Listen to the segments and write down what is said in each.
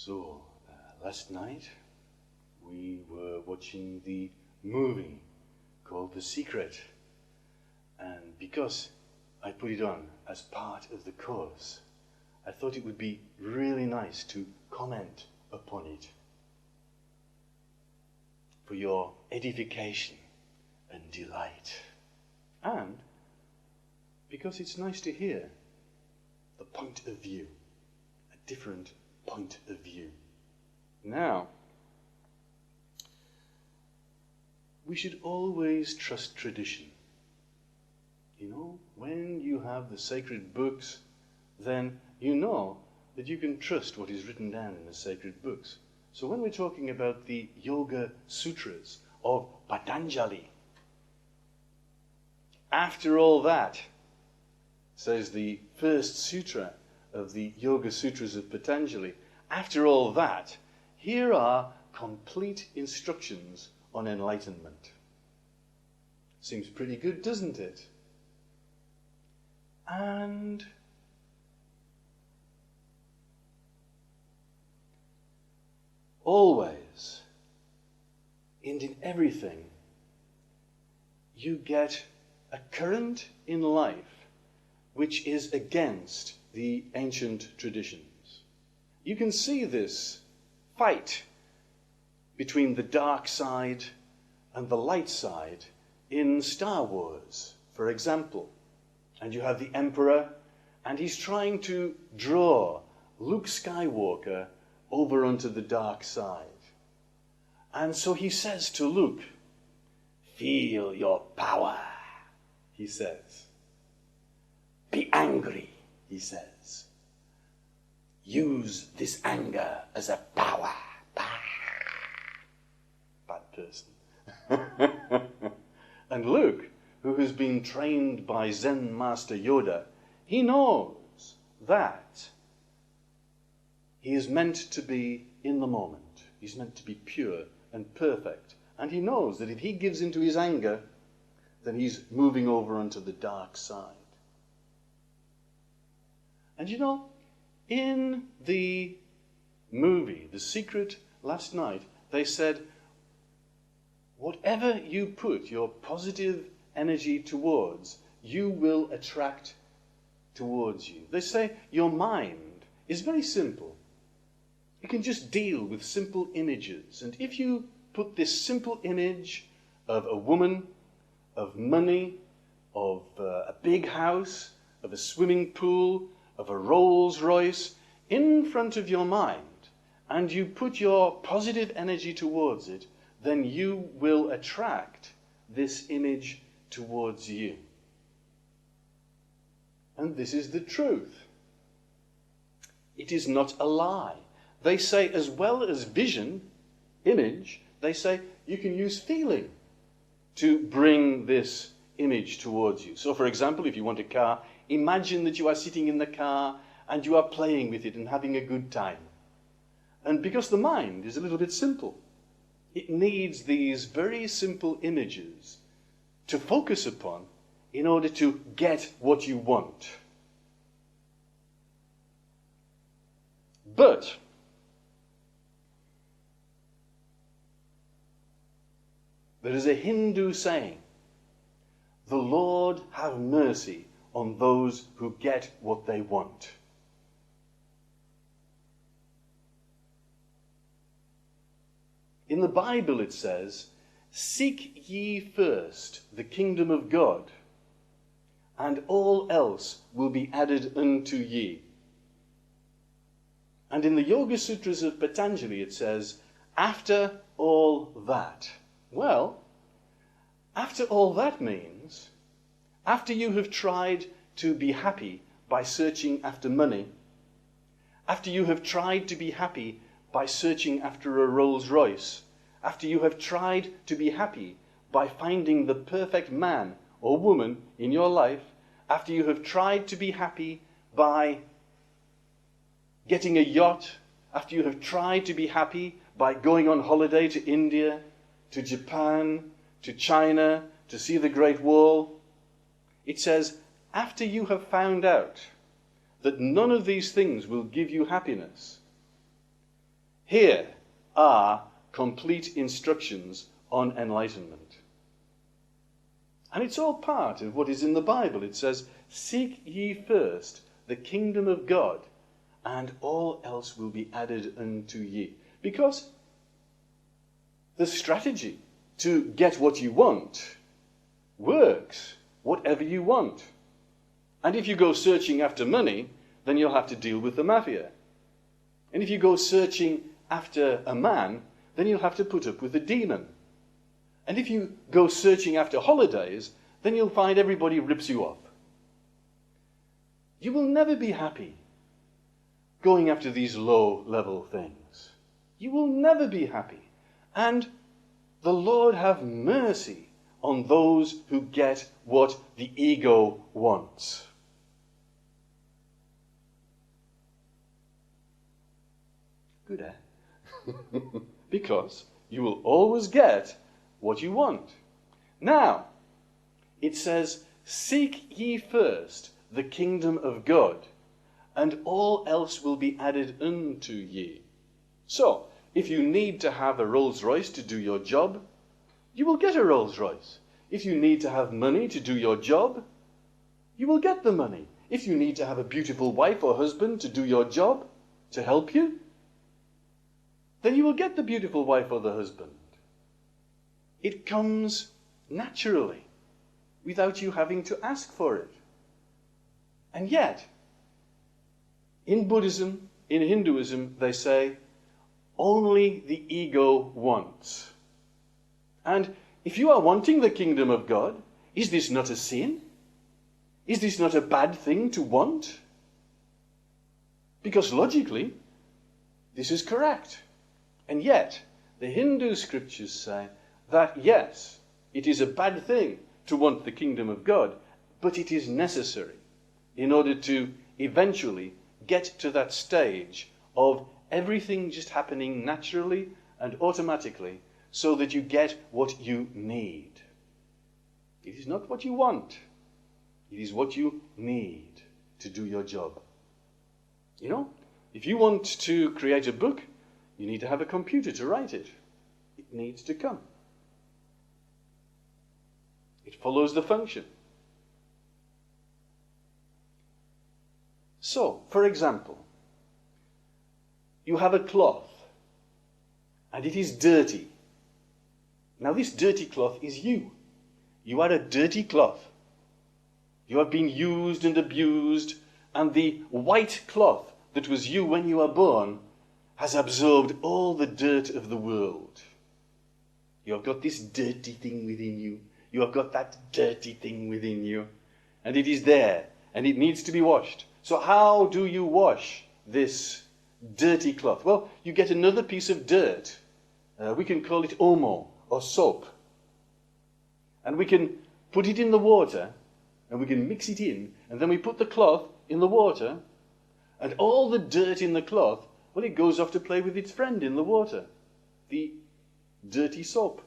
So, last night we were watching the movie called The Secret. And because I put it on as part of the course, I thought it would be really nice to comment upon it for your edification and delight. And because it's nice to hear the point of view, a different point of view. Now, we should always trust tradition. You know, when you have the sacred books, then you know that you can trust what is written down in the sacred books. So when we're talking about the Yoga Sutras of Patanjali, after all that, says the first sutra of the Yoga Sutras of Patanjali, after all that, here are complete instructions on enlightenment. Seems pretty good, doesn't it? And always, and in everything, you get a current in life which is against the ancient traditions. You can see this fight between the dark side and the light side in Star Wars, for example. And you have the Emperor, and he's trying to draw Luke Skywalker over onto the dark side. And so he says to Luke, "Feel your power," he says. "Be angry," he says. "Use this anger as a power." Bad person. And Luke, who has been trained by Zen Master Yoda, he knows that he is meant to be in the moment. He's meant to be pure and perfect. And he knows that if he gives into his anger, then he's moving over onto the dark side. And you know, in the movie, The Secret, last night, they said, whatever you put your positive energy towards, you will attract towards you. They say your mind is very simple. It can just deal with simple images. And if you put this simple image of a woman, of money, of a big house, of a swimming pool, of a Rolls Royce in front of your mind, and you put your positive energy towards it, then you will attract this image towards you. And this is the truth. It is not a lie. They say as well as vision, image, they say you can use feeling to bring this image towards you. So for example, if you want a car, imagine that you are sitting in the car and you are playing with it and having a good time. And because the mind is a little bit simple, it needs these very simple images to focus upon in order to get what you want. But there is a Hindu saying, "The Lord have mercy on those who get what they want." In the Bible it says, "Seek ye first the kingdom of God, and all else will be added unto ye." And in the Yoga Sutras of Patanjali it says, "After all that." Well, after all that means, after you have tried to be happy by searching after money, after you have tried to be happy by searching after a Rolls Royce, after you have tried to be happy by finding the perfect man or woman in your life, after you have tried to be happy by getting a yacht, after you have tried to be happy by going on holiday to India, to Japan, to China, to see the Great Wall, it says, after you have found out that none of these things will give you happiness, Here are complete instructions on enlightenment. And it's all part of what is in the Bible. It says, "Seek ye first the kingdom of God, and all else will be added unto ye." Because the strategy to get what you want works, whatever you want. And if you go searching after money, then you'll have to deal with the mafia. And if you go searching after a man, then you'll have to put up with the demon. And if you go searching after holidays, then you'll find everybody rips you off. You will never be happy going after these low-level things. You will never be happy. And the Lord have mercy on those who get what the ego wants. Good, eh? Because you will always get what you want. Now, it says, "Seek ye first the kingdom of God, and all else will be added unto ye." So, if you need to have a Rolls Royce to do your job, you will get a Rolls Royce. If you need to have money to do your job, you will get the money. If you need to have a beautiful wife or husband to do your job, to help you, then you will get the beautiful wife or the husband. It comes naturally, without you having to ask for it. And yet, in Buddhism, in Hinduism, they say, only the ego wants. And if you are wanting the kingdom of God, is this not a sin? Is this not a bad thing to want? Because logically, this is correct. And yet, the Hindu scriptures say that yes, it is a bad thing to want the kingdom of God, but it is necessary in order to eventually get to that stage of everything just happening naturally and automatically so that you get what you need. It is not what you want. It is what you need to do your job. You know, if you want to create a book, you need to have a computer to write it. It needs to come. It follows the function. So, for example, you have a cloth and it is dirty. Now this dirty cloth is you. You are a dirty cloth. You have been used and abused, and the white cloth that was you when you were born has absorbed all the dirt of the world. You have got this dirty thing within you. You have got that dirty thing within you. And it is there, and it needs to be washed. So how do you wash this dirty cloth? Well, you get another piece of dirt. We can call it omo, or soap. And we can put it in the water, and we can mix it in, and then we put the cloth in the water, and all the dirt in the cloth, well, it goes off to play with its friend in the water, the dirty soap.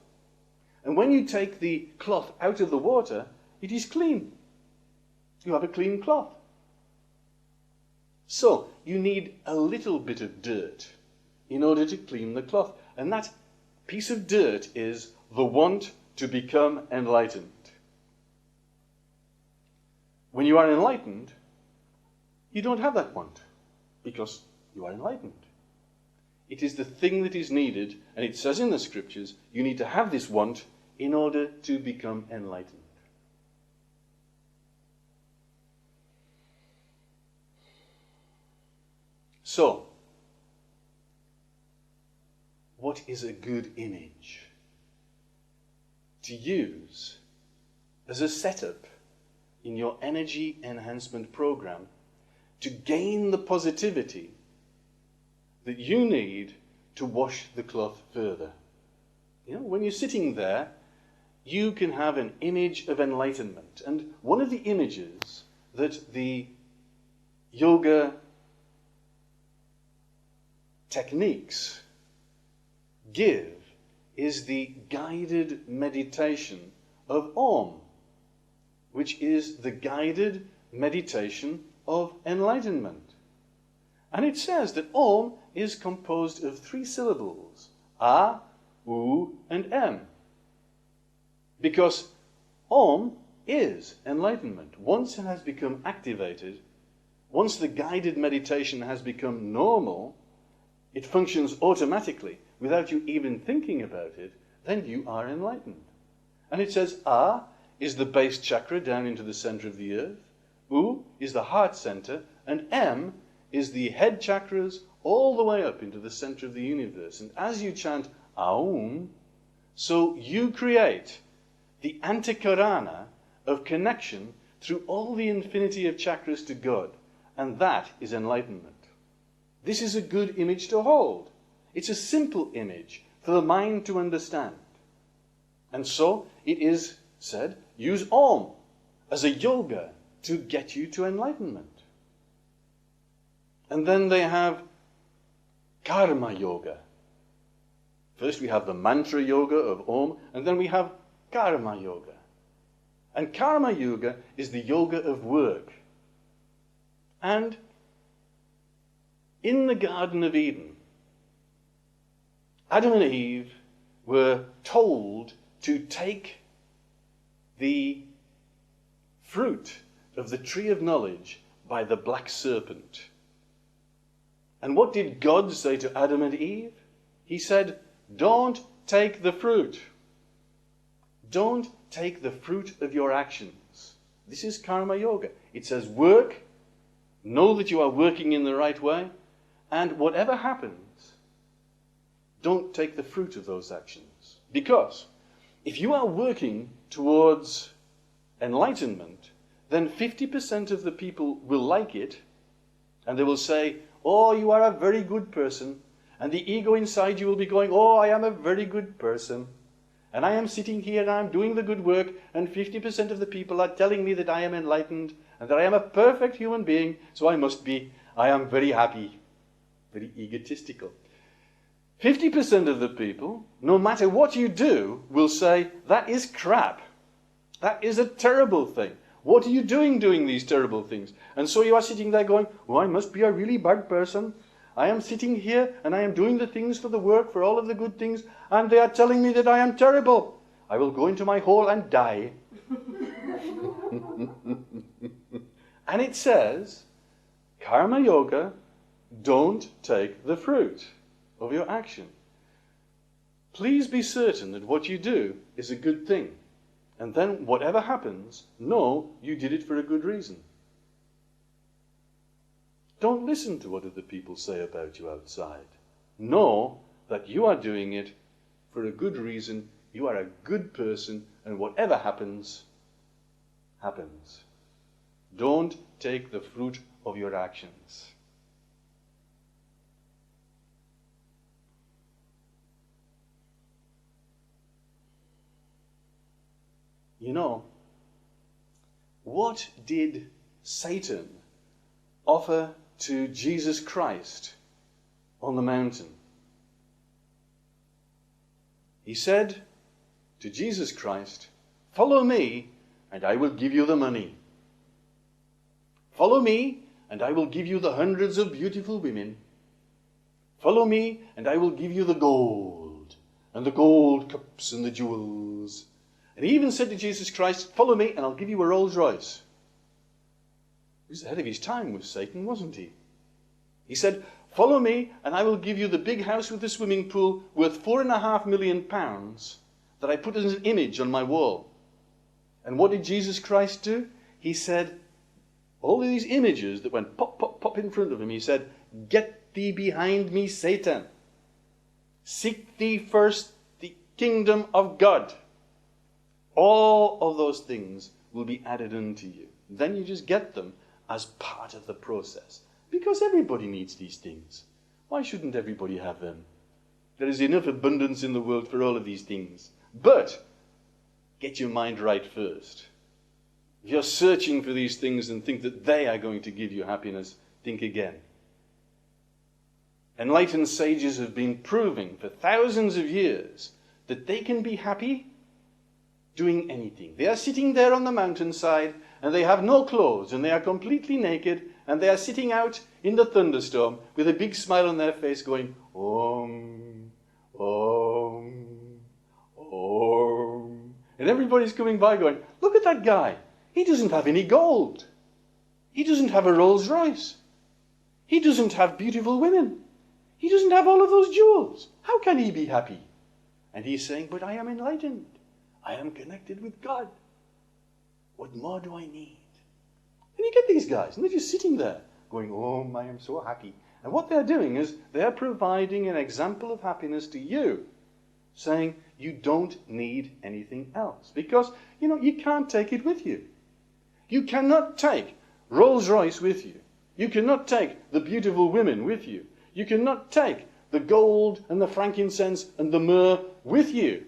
And when you take the cloth out of the water, it is clean. You have a clean cloth. So, you need a little bit of dirt in order to clean the cloth. And that piece of dirt is the want to become enlightened. When you are enlightened, you don't have that want, because you are enlightened. It is the thing that is needed, and it says in the scriptures, you need to have this want in order to become enlightened. So, what is a good image to use as a setup in your energy enhancement program to gain the positivity that you need to wash the cloth further? You know, when you're sitting there, you can have an image of enlightenment. And one of the images that the yoga techniques give is the guided meditation of Om, which is the guided meditation of enlightenment. And it says that Om is composed of 3 syllables, A, U, and M. Because Om is enlightenment. Once it has become activated, once the guided meditation has become normal, it functions automatically without you even thinking about it, then you are enlightened. And it says A is the base chakra down into the center of the earth, U is the heart center, and M is the head chakras all the way up into the center of the universe. And as you chant Aum, so you create the antikarana of connection through all the infinity of chakras to God. And that is enlightenment. This is a good image to hold. It's a simple image for the mind to understand. And so it is said, use Om as a yoga to get you to enlightenment. And then they have karma yoga. First we have the mantra yoga of Om, and then we have karma yoga. And karma yoga is the yoga of work. And in the Garden of Eden, Adam and Eve were told to take the fruit of the tree of knowledge by the black serpent. And what did God say to Adam and Eve? He said, don't take the fruit. Don't take the fruit of your actions. This is karma yoga. It says work, know that you are working in the right way, and whatever happens, don't take the fruit of those actions. Because if you are working towards enlightenment, then 50% of the people will like it, and they will say, oh, you are a very good person. And the ego inside you will be going, oh, I am a very good person. And I am sitting here and I am doing the good work, and 50% of the people are telling me that I am enlightened and that I am a perfect human being, so I am very happy. Very egotistical. 50% of the people, no matter what you do, will say, that is crap. That is a terrible thing. What are you doing these terrible things? And so you are sitting there going, oh, I must be a really bad person. I am sitting here and I am doing the things for the work, for all of the good things, and they are telling me that I am terrible. I will go into my hole and die. And it says, karma yoga, don't take the fruit of your action. Please be certain that what you do is a good thing. And then whatever happens, know you did it for a good reason. Don't listen to what other people say about you outside. Know that you are doing it for a good reason. You are a good person, and whatever happens, happens. Don't take the fruit of your actions. You know, what did Satan offer to Jesus Christ on the mountain? He said to Jesus Christ, follow me and I will give you the money. Follow me and I will give you the hundreds of beautiful women. Follow me and I will give you the gold and the gold cups and the jewels. And he even said to Jesus Christ, follow me and I'll give you a Rolls Royce. He was ahead of his time with Satan, wasn't he? He said, follow me and I will give you the big house with the swimming pool worth £4.5 million that I put as an image on my wall. And what did Jesus Christ do? He said, all of these images that went pop, pop, pop in front of him, he said, get thee behind me, Satan. Seek thee first the kingdom of God. All of those things will be added unto you. Then you just get them as part of the process. Because everybody needs these things. Why shouldn't everybody have them? There is enough abundance in the world for all of these things. But get your mind right first. If you're searching for these things and think that they are going to give you happiness, think again. Enlightened sages have been proving for thousands of years that they can be happy doing anything. They are sitting there on the mountainside and they have no clothes and they are completely naked and they are sitting out in the thunderstorm with a big smile on their face going, Om, Om, Om. And everybody's coming by going, look at that guy. He doesn't have any gold. He doesn't have a Rolls Royce. He doesn't have beautiful women. He doesn't have all of those jewels. How can he be happy? And he's saying, but I am enlightened. I am connected with God. What more do I need? And you get these guys, and they're just sitting there going, oh, I am so happy. And what they're doing is they're providing an example of happiness to you, saying you don't need anything else. Because, you can't take it with you. You cannot take Rolls Royce with you. You cannot take the beautiful women with you. You cannot take the gold and the frankincense and the myrrh with you.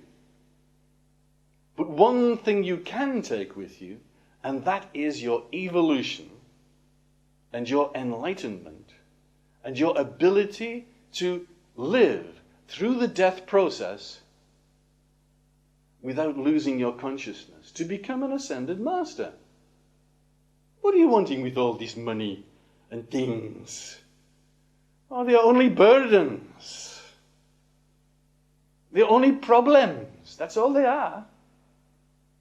But one thing you can take with you, and that is your evolution and your enlightenment and your ability to live through the death process without losing your consciousness, to become an ascended master. What are you wanting with all this money and things? Oh, they are only burdens. They're only problems. That's all they are.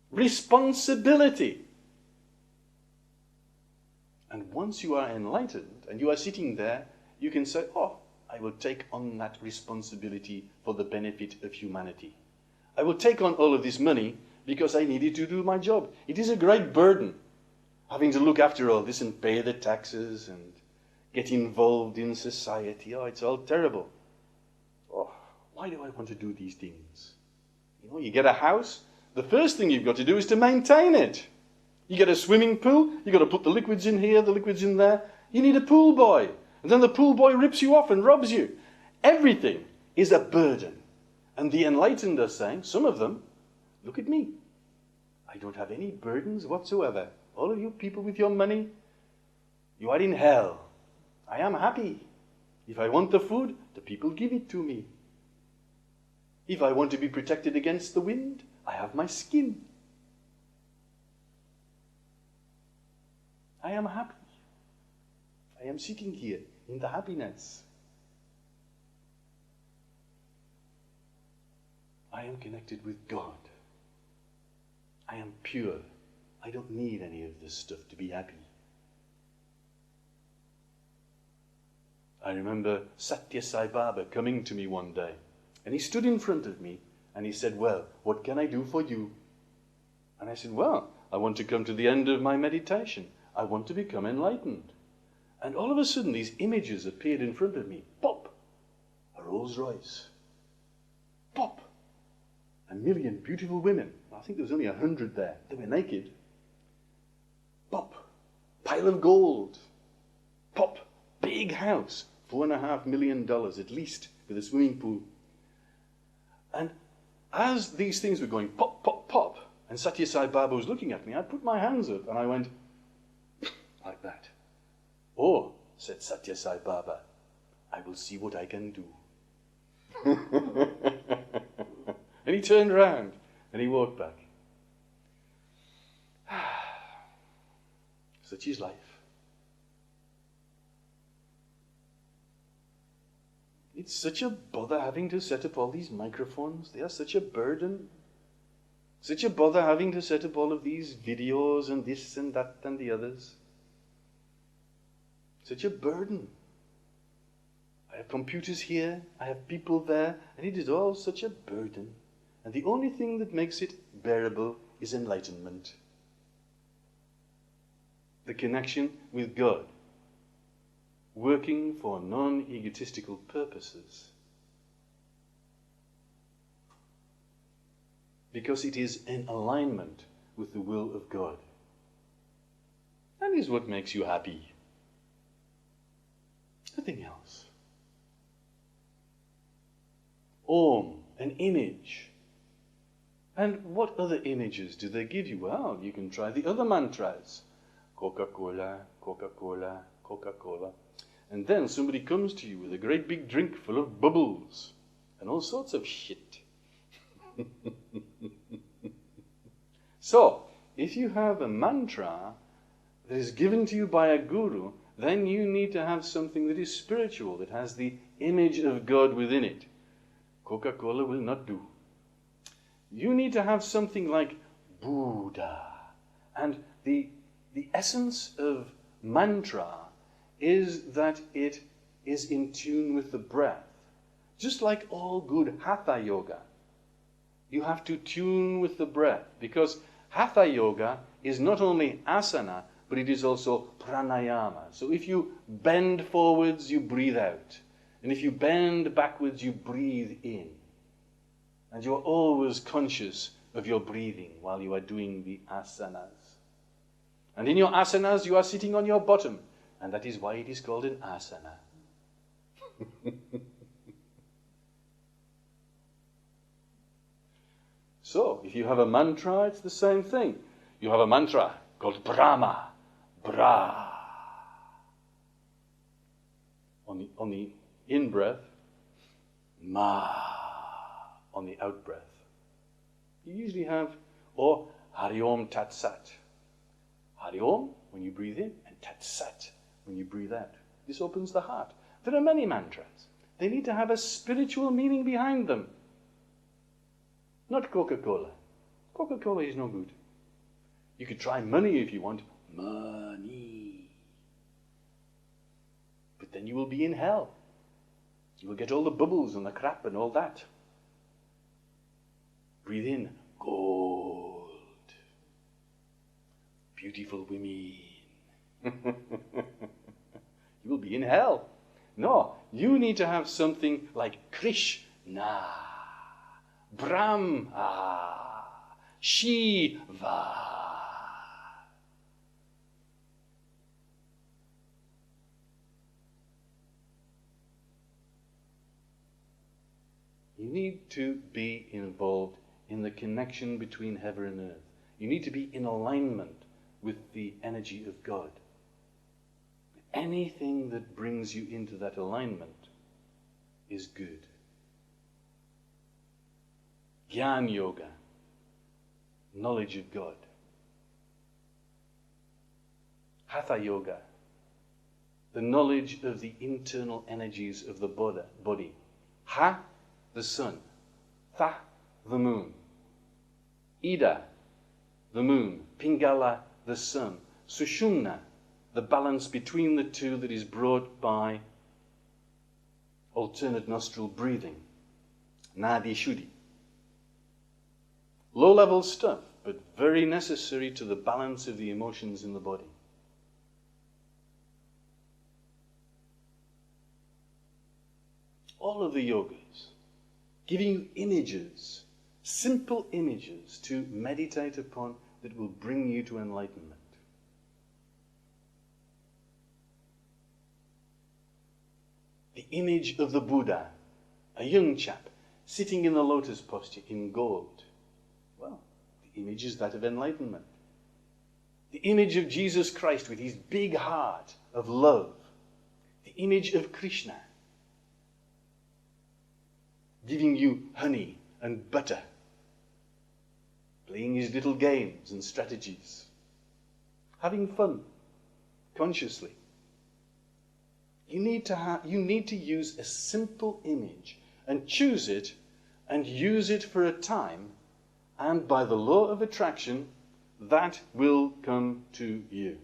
Responsibility. And once you are enlightened and you are sitting there, you can say, oh, I will take on that responsibility for the benefit of humanity. I will take on all of this money because I need it to do my job. It is a great burden, having to look after all this and pay the taxes and get involved in society. Oh, it's all terrible. Oh, why do I want to do these things? You get a house, the first thing you've got to do is to maintain it. You get a swimming pool, you've got to put the liquids in here, the liquids in there. You need a pool boy. And then the pool boy rips you off and robs you. Everything is a burden. And the enlightened are saying, some of them, look at me. I don't have any burdens whatsoever. All of you people with your money, you are in hell. I am happy. If I want the food, the people give it to me. If I want to be protected against the wind, I have my skin. I am happy. I am sitting here in the happiness. I am connected with God. I am pure. I don't need any of this stuff to be happy. I remember Satya Sai Baba coming to me one day, and he stood in front of me and he said, well, what can I do for you? And I said, well, I want to come to the end of my meditation. I want to become enlightened. And all of a sudden these images appeared in front of me. Pop! A Rolls Royce. Pop! 1,000,000 beautiful women. I think there was only 100 there. They were naked. Pop! Pile of gold. Pop! Big house. $4.5 million at least, with a swimming pool. And as these things were going pop, pop, pop, and Satya Sai Baba was looking at me, I put my hands up and I went like that. Oh, said Satya Sai Baba, I will see what I can do. And he turned around and he walked back. Such is life. It's such a bother having to set up all these microphones. They are such a burden. Such a bother having to set up all of these videos and this and that and the others. Such a burden. I have computers here, I have people there, and it is all such a burden. And the only thing that makes it bearable is enlightenment. The connection with God. Working for non-egotistical purposes. Because it is in alignment with the will of God. That is what makes you happy. Nothing else. Om, an image. And what other images do they give you? Well, you can try the other mantras. Coca-Cola, Coca-Cola, Coca-Cola. And then somebody comes to you with a great big drink full of bubbles and all sorts of shit. So, if you have a mantra that is given to you by a guru then you need to have something that is spiritual, that has the image of God within it. Coca-Cola will not do. You need to have something like Buddha. And the essence of mantra is that it is in tune with the breath. Just like all good hatha yoga, you have to tune with the breath, because hatha yoga is not only asana, but it is also pranayama. So if you bend forwards, you breathe out. And if you bend backwards, you breathe in. And you are always conscious of your breathing while you are doing the asanas. And in your asanas, you are sitting on your bottom. And that is why it is called an asana. So, if you have a mantra, it's the same thing. You have a mantra called Brahma. Bra. On the in-breath, Ma. On the out-breath. You usually have, or Hari Om Tat Sat. Hari Om when you breathe in, and Tat Sat when you breathe out. This opens the heart. There are many mantras. They need to have a spiritual meaning behind them. Not Coca-Cola. Coca-Cola is no good. You could try money if you want. Money. But then you will be in hell. You will get all the bubbles and the crap and all that. Breathe in. Gold. Beautiful women. You will be in hell. No, you need to have something like Krishna, Brahma, Shiva. You need to be involved in the connection between heaven and earth. You need to be in alignment with the energy of God. Anything that brings you into that alignment is good. Jnana Yoga, knowledge of God. Hatha Yoga, the knowledge of the internal energies of the body. Ha, the sun. Tha, the moon. Ida, the moon. Pingala, the sun. Sushumna, the balance between the two that is brought by alternate nostril breathing. Nadi Shuddhi. Low-level stuff, but very necessary to the balance of the emotions in the body. All of the yogas giving you images, simple images to meditate upon that will bring you to enlightenment. The image of the Buddha, a young chap, sitting in the lotus posture in gold. Well, the image is that of enlightenment. The image of Jesus Christ with his big heart of love. The image of Krishna, giving you honey and butter, playing his little games and strategies, having fun, consciously. You need to use a simple image and choose it and use it for a time, and by the law of attraction, that will come to you.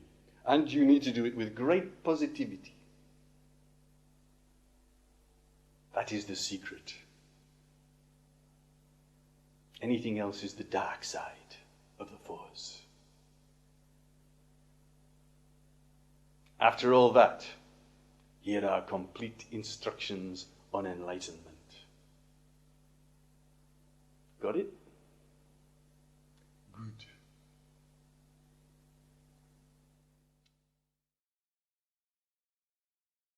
And you need to do it with great positivity. That is the secret. Anything else is the dark side of the force. After all that, here are complete instructions on enlightenment. Got it?